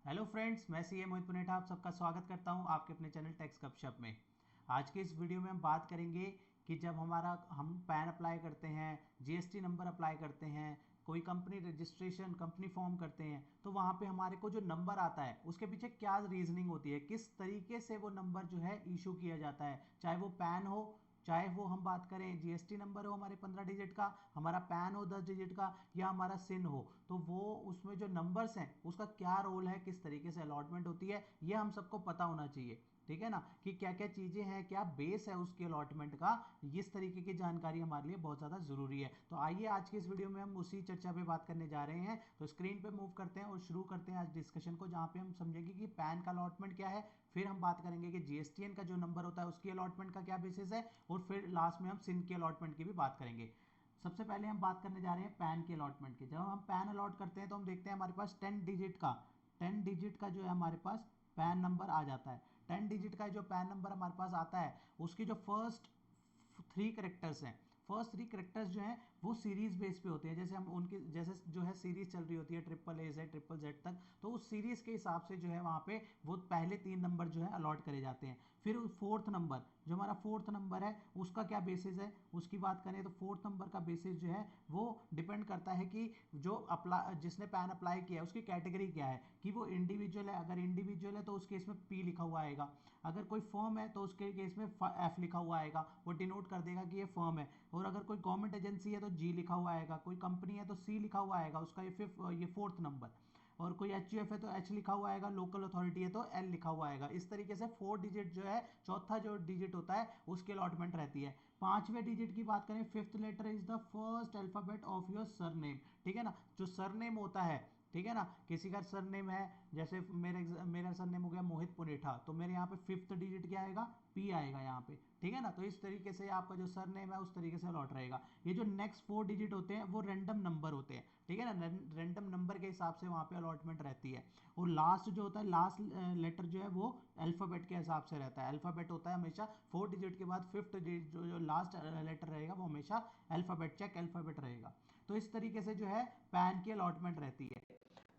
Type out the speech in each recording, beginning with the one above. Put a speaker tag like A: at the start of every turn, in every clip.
A: Hello friends, मैं सी ए मोहित पुनेठा आप सबका स्वागत करता हूं आपके अपने चैनल टैक्स गपशप में। आज के इस वीडियो में हम बात करेंगे कि जब हम पैन अप्लाई करते हैं, जीएसटी नंबर अप्लाई करते हैं, कोई कंपनी रजिस्ट्रेशन कंपनी फॉर्म करते हैं, तो वहाँ पे हमारे को जो नंबर आता है उसके पीछे क्या रीजनिंग होती है, किस तरीके से वो नंबर जो है इशू किया जाता है। चाहे वो पैन हो, चाहे वो हम बात करें जीएसटी नंबर हो हमारे 15 डिजिट का, हमारा पैन हो 10 डिजिट का, या हमारा सिन हो, तो वो उसमें जो नंबर्स हैं उसका क्या रोल है, किस तरीके से अलॉटमेंट होती है, ये हम सबको पता होना चाहिए। ठीक है ना, कि क्या क्या चीज़ें हैं, क्या बेस है उसके अलॉटमेंट का। इस तरीके की जानकारी हमारे लिए बहुत ज़्यादा ज़रूरी है। तो आइए आज की इस वीडियो में हम उसी चर्चा पे बात करने जा रहे हैं। तो स्क्रीन पे मूव करते हैं और शुरू करते हैं आज डिस्कशन को, जहाँ पे हम समझेंगे कि पैन का अलॉटमेंट क्या है। फिर हम बात करेंगे कि जीएसटीएन का जो नंबर होता है उसकी अलॉटमेंट का क्या बेसिस है, और फिर लास्ट में हम सिन की अलॉटमेंट की भी बात करेंगे। सबसे पहले हम बात करने जा रहे हैं पैन के अलॉटमेंट की। जब हम पैन अलॉट करते हैं तो हम देखते हैं हमारे पास 10 डिजिट का जो है हमारे पास पैन नंबर आ जाता है। 10 डिजिट का जो पैन नंबर हमारे पास आता है उसकी जो फर्स्ट 3 करेक्टर्स हैं, फर्स्ट 3 करेक्टर्स जो हैं वो सीरीज बेस पे होते हैं। जैसे हम उनकी जैसे जो है सीरीज चल रही होती है ट्रिपल ए से ट्रिपल जेड तक, तो उस सीरीज के हिसाब से जो है वहाँ पे वो पहले 3 नंबर जो है अलॉट करे जाते हैं। फिर फोर्थ नंबर, जो हमारा फोर्थ नंबर है उसका क्या बेसिस है, उसकी बात करें तो फोर्थ नंबर का बेसिस जो है वो डिपेंड करता है कि जो अप्लाई जिसने पैन अप्लाई किया है उसकी कैटेगरी क्या है, कि वो इंडिविजुअल है। अगर इंडिविजुअल है तो उस केस में पी लिखा हुआ आएगा, अगर कोई फर्म है तो उसके केस में एफ लिखा हुआ आएगा, वो डिनोट कर देगा कि ये फर्म है। और अगर कोई गवर्नमेंट एजेंसी है तो जी लिखा हुआ आएगा, कोई कंपनी है तो सी लिखा हुआ आएगा उसका ये फोर्थ नंबर। और कोई एच है तो एच लिखा हुआ आएगा, लोकल अथॉरिटी है तो एल लिखा हुआ आएगा। इस तरीके से 4 डिजिट जो है, चौथा जो डिजिट होता है उसकी अलॉटमेंट रहती है। पांचवें डिजिट की बात करें, fifth letter is the first alphabet of your surname. ठीक है ना, जो सरनेम होता है, ठीक है ना, किसी का सरनेम है, जैसे मेरा सरनेम हो गया मोहित पुनेठा, तो मेरे यहाँ पे फिफ्थ डिजिट क्या आएगा, पी आएगा यहाँ पे। ठीक है ना, तो इस तरीके से आपका जो सरनेम है उस तरीके से लौट रहेगा। ये जो नेक्स्ट 4 डिजिट होते हैं वो रैंडम नंबर होते हैं। ठीक है ना, रैंडम नंबर के हिसाब से वहाँ पे अलॉटमेंट रहती है। और लास्ट जो होता है, लास्ट लेटर जो है वो अल्फ़ाबेट के हिसाब से रहता है। अल्फ़ाबेट होता है हमेशा 4 डिजिट के बाद फिफ्थ डिजिट जो लास्ट लेटर रहेगा वो हमेशा अल्फ़ाबेट चेक अल्फ़ाबेट रहेगा। तो इस तरीके से जो है पैन की अलॉटमेंट रहती है।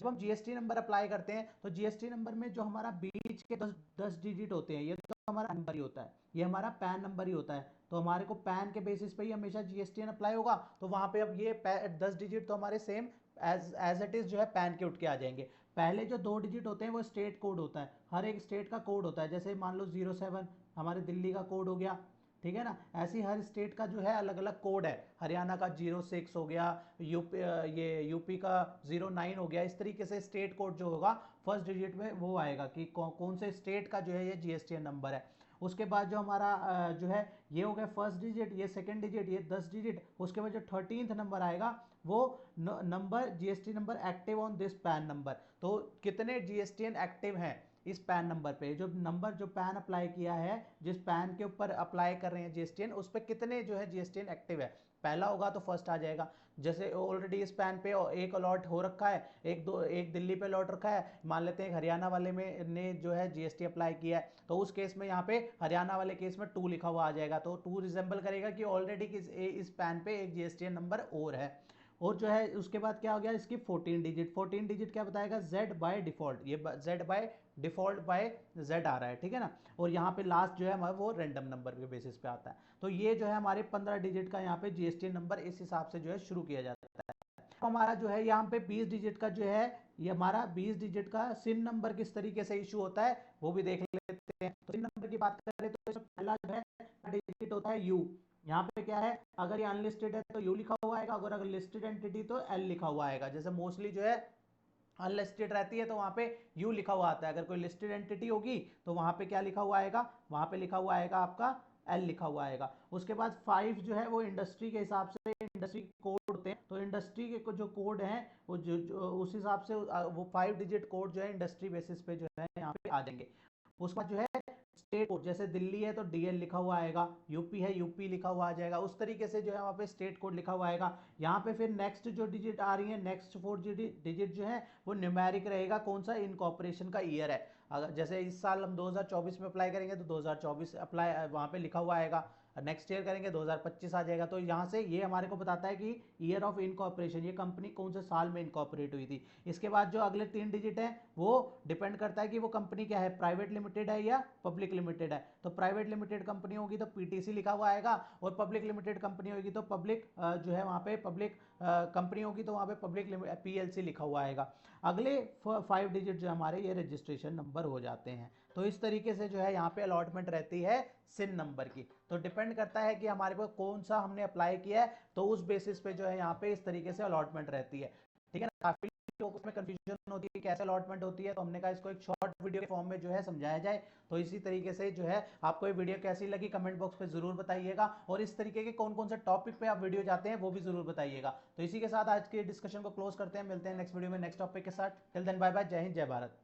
A: जब हम जीएसटी नंबर अप्लाई करते हैं तो जीएसटी नंबर में जो हमारा बीच के 10 डिजिट होते हैं ये तो हमारा नंबर ही होता है, ये हमारा पैन नंबर ही होता है। तो हमारे को पैन के बेसिस पे ही हमेशा जीएसटीएन अप्लाई होगा। तो वहां पे अब ये 10 डिजिट तो हमारे सेम एज इट इज जो है पैन के उठ के आ जाएंगे। पहले जो 2 डिजिट होते हैं वो स्टेट कोड होता है, हर एक स्टेट का कोड होता है। जैसे मान लो 07 हमारे दिल्ली का कोड हो गया। ठीक है ना, ऐसी हर स्टेट का जो है अलग अलग कोड है। हरियाणा का 06 हो गया, यूपी ये यूपी का 09 हो गया। इस तरीके से स्टेट कोड जो होगा फर्स्ट डिजिट में वो आएगा कि कौन से स्टेट का जो है ये जीएसटीएन नंबर है। उसके बाद जो हमारा जो है ये हो गया फर्स्ट डिजिट, ये सेकंड डिजिट, ये 10 डिजिट। उसके बाद जो 13th नंबर आएगा वो number GST number active on this pan number. तो कितने जीएसटीएन एक्टिव हैं इस पैन नंबर पे, जो नंबर जो पैन अप्लाई किया है, जिस पैन के ऊपर अप्लाई कर रहे हैं जीएसटीएन, उस पर कितने जो है जीएसटीएन एक्टिव है। पहला होगा तो फर्स्ट आ जाएगा। जैसे ऑलरेडी इस पैन पे एक अलॉट हो रखा है, एक दिल्ली पे अलॉट रखा है, मान लेते हैं हरियाणा वाले में ने जो है जीएसटी अप्लाई किया है, तो उस केस में यहाँ पे हरियाणा वाले केस में 2 लिखा हुआ आ जाएगा। तो 2 रिजेंबल करेगा कि ऑलरेडी इस पैन पे एक जीएसटीएन नंबर और है। और जो है उसके बाद क्या हो गया इसकी 14 डिजिट। 14 डिजिट क्या बताएगा, जेड बाय डिफॉल्ट, ये Z by default by Z आ रहा है। ठीक है ना, और यहाँ पे लास्ट जो है हमारा वो रैंडम नंबर के बेसिस पे आता है। तो ये जो है हमारे 15 डिजिट का यहाँ पे जीएसटी नंबर इस हिसाब से जो है शुरू किया जाता है। तो हमारा जो है यहाँ पे 20 डिजिट का जो है, ये हमारा 20 डिजिट का सिन नंबर किस तरीके से इशू होता है वो भी देख लेते हैं। तो सिन नंबर की बात करें तो इसमें पहला जो है डिजिट होता है यू। यहाँ पे क्या है, अगर ये अनलिस्टेड है तो यू लिखा हुआ आएगा, अगर लिस्टेड एंटिटी तो एल लिखा हुआ आएगा। जैसे मोस्टली जो है अनलिस्टेड रहती है तो वहां पे यू लिखा हुआ आता है, अगर कोई लिस्टेड एंटिटी होगी तो वहां पे क्या लिखा हुआ आएगा, वहां पे लिखा हुआ आएगा आपका एल लिखा हुआ आएगा। उसके बाद 5 जो है वो इंडस्ट्री के हिसाब से इंडस्ट्री कोड होते हैं। तो इंडस्ट्री के जो कोड हैं वो जो उस हिसाब से वो 5 डिजिट कोड जो है इंडस्ट्री बेसिस पे जो है यहाँ पे आ जाएंगे। उसके बाद जो है स्टेट कोड, जैसे दिल्ली है तो डीएल लिखा हुआ आएगा, यूपी है यूपी लिखा हुआ आ जाएगा। उस तरीके से जो है वहाँ पे स्टेट कोड लिखा हुआ आएगा। यहाँ पे फिर नेक्स्ट जो डिजिट आ रही है, नेक्स्ट 4 डिजिट जो है वो न्यूमेरिक रहेगा, कौन सा इनकॉर्पोरेशन का ईयर है। अगर जैसे इस साल हम 2024 में अप्लाई करेंगे तो 2024 अप्लाई वहाँ पे लिखा हुआ आएगा। नेक्स्ट ईयर करेंगे 2025 आ जाएगा। तो यहाँ से ये हमारे को बताता है कि ईयर ऑफ इनकॉर्पोरेशन, ये कंपनी कौन से साल में इनकॉर्पोरेट हुई थी। इसके बाद जो अगले 3 डिजिट हैं वो डिपेंड करता है कि वो कंपनी क्या है, प्राइवेट लिमिटेड है या पब्लिक लिमिटेड है। तो प्राइवेट लिमिटेड कंपनी होगी तो पीटीसी लिखा हुआ आएगा, और पब्लिक लिमिटेड कंपनी होगी तो पब्लिक जो है वहाँ पे पब्लिक कंपनी होगी तो वहाँ पे पब्लिक पीएलसी लिखा हुआ आएगा। अगले 5 डिजिट जो हमारे ये रजिस्ट्रेशन नंबर हो जाते हैं। तो इस तरीके से जो है यहाँ पे अलॉटमेंट रहती है सिन नंबर की। तो डिपेंड करता है कि हमारे को कौन सा हमने अप्लाई किया है, तो उस बेसिस पे जो है यहाँ पे इस तरीके से अलॉटमेंट रहती है। ठीक है ना, काफी लोगों में कंफ्यूजन होती है कैसे अलॉटमेंट होती है, तो हमने कहा इसको एक शॉर्ट वीडियो के फॉर्म में जो है समझाया जाए। तो इसी तरीके से जो है आपको ये वीडियो कैसी लगी कमेंट बॉक्स पे जरूर बताइएगा, और इस तरीके के कौन कौन से टॉपिक पे आप वीडियो चाहते हैं वो भी जरूर बताइएगा। तो इसी के साथ आज के डिस्कशन को क्लोज करते हैं, मिलते हैं नेक्स्ट वीडियो में नेक्स्ट टॉपिक के साथ। टिल देन बाय बाय, जय हिंद जय भारत।